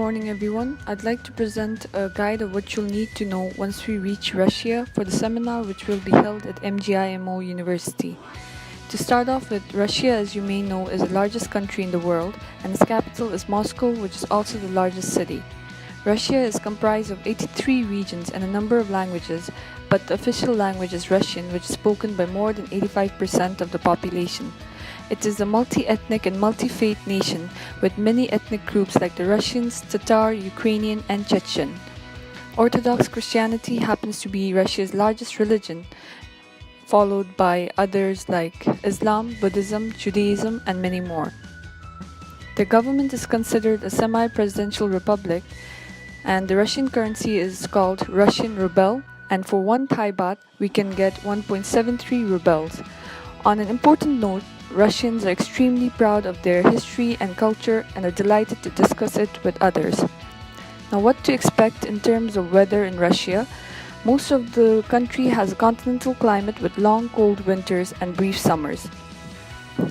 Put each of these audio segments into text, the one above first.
morning, everyone. I'd like to present a guide of what you'll need to know once we reach Russia for the seminar, which will be held at MGIMO University. To start off with, Russia, as you may know, is the largest country in the world, and its capital is Moscow, which is also the largest city. Russia is comprised of 83 regions and a number of languages, but the official language is Russian, which is spoken by more than 85% of the population. It is a multi-ethnic and multi-faith nation with many ethnic groups like the Russians, Tatar, Ukrainian, and Chechen. Orthodox Christianity happens to be Russia's largest religion, followed by others like Islam, Buddhism, Judaism, and many more. The government is considered a semi-presidential republic, and the Russian currency is called Russian ruble, and for 1 Thai baht, we can get 1.73 rubles. On an important note, Russians are extremely proud of their history and culture and are delighted to discuss it with others. Now, what to expect in terms of weather in Russia? Most of the country has a continental climate with long cold winters and brief summers.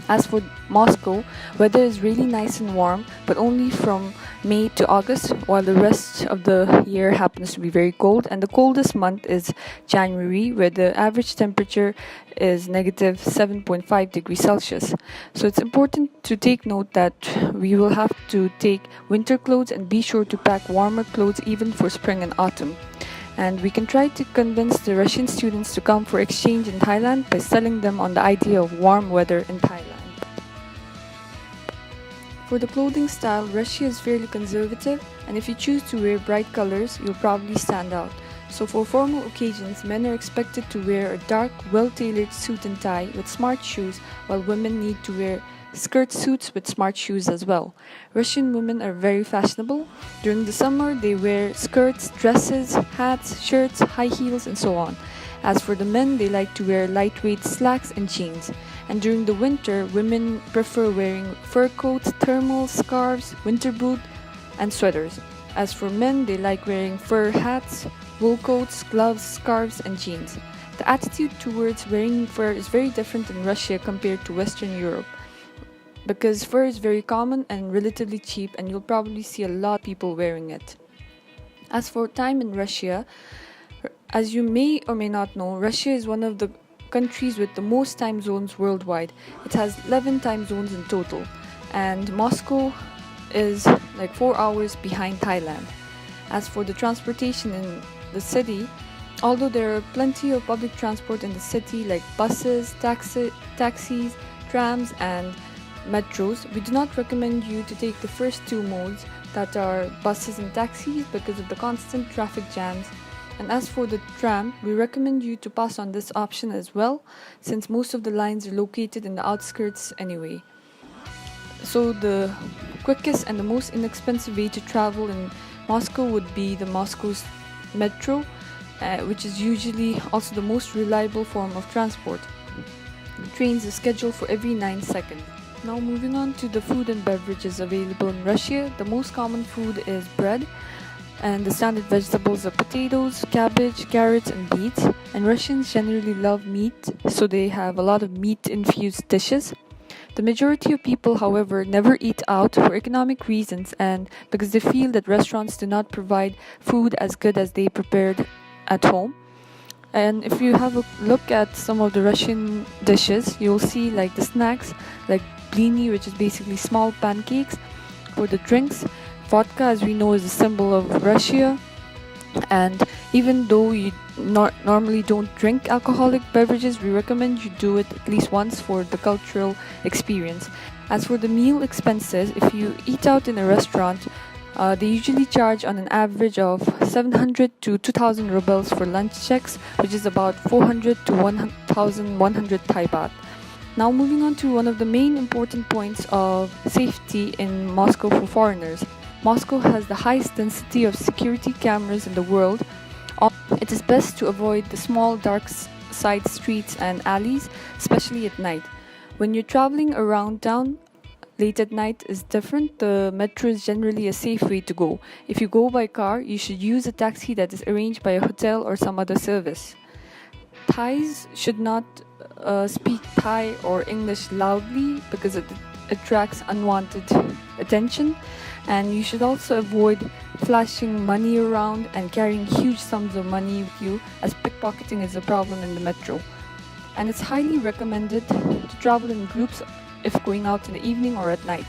As for Moscow, weather is really nice and warm, but only from May to August, while the rest of the year happens to be very cold, and the coldest month is January, where the average temperature is negative 7.5 degrees Celsius. So it's important to take note that we will have to take winter clothes and be sure to pack warmer clothes even for spring and autumn. And we can try to convince the Russian students to come for exchange in Thailand by selling them on the idea of warm weather in Thailand. For the clothing style, Russia is fairly conservative, and if you choose to wear bright colors, you'll probably stand out. So for formal occasions, men are expected to wear a dark, well-tailored suit and tie with smart shoes, while women need to wear skirt suits with smart shoes as well. Russian women are very fashionable. During the summer, they wear skirts, dresses, hats, shirts, high heels, and so on. As for the men, they like to wear lightweight slacks and jeans. And during the winter, women prefer wearing fur coats, thermals, scarves, winter boots, and sweaters. As for men, they like wearing fur hats, wool coats, gloves, scarves, and jeans. The attitude towards wearing fur is very different in Russia compared to Western Europe, because fur is very common and relatively cheap, and you'll probably see a lot of people wearing it. As for time in Russia, as you may or may not know, Russia is one of the countries with the most time zones worldwide. It has 11 time zones in total, and Moscow is like 4 hours behind Thailand. As for the transportation in the city, although there are plenty of public transport in the city like buses, taxis, trams, and metros, we do not recommend you to take the first two modes, that are buses and taxis, because of the constant traffic jams. And as for the tram, we recommend you to pass on this option as well, since most of the lines are located in the outskirts anyway. So the quickest and the most inexpensive way to travel in Moscow would be the Moscow's metro, which is usually also the most reliable form of transport. Trains are scheduled for every 9 seconds. Now moving on to the food and beverages available in Russia, the most common food is bread, and the standard vegetables are potatoes, cabbage, carrots, and beets. And Russians generally love meat, so they have a lot of meat-infused dishes. The majority of people, however, never eat out for economic reasons and because they feel that restaurants do not provide food as good as they prepared at home. And if you have a look at some of the Russian dishes, you'll see like the snacks, like blini, which is basically small pancakes. For the drinks, vodka, as we know, is a symbol of Russia, and even though you normally don't drink alcoholic beverages, we recommend you do it at least once for the cultural experience. As for the meal expenses, if you eat out in a restaurant, they usually charge on an average of 700 to 2000 rubles for lunch checks, which is about 400 to 1100 Thai baht. Now moving on to one of the main important points of safety in Moscow for foreigners. Moscow has the highest density of security cameras in the world. It is best to avoid the small dark side streets and alleys, especially at night. When you're traveling around town, late at night is different. The metro is generally a safe way to go. If you go by car, you should use a taxi that is arranged by a hotel or some other service. Thais should not speak Thai or English loudly because attracts unwanted attention, and you should also avoid flashing money around and carrying huge sums of money with you, as pickpocketing is a problem in the metro. And it's highly recommended to travel in groups if going out in the evening or at night.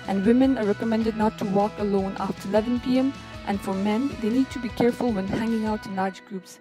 And women are recommended not to walk alone after 11 p.m. And for men, they need to be careful when hanging out in large groups,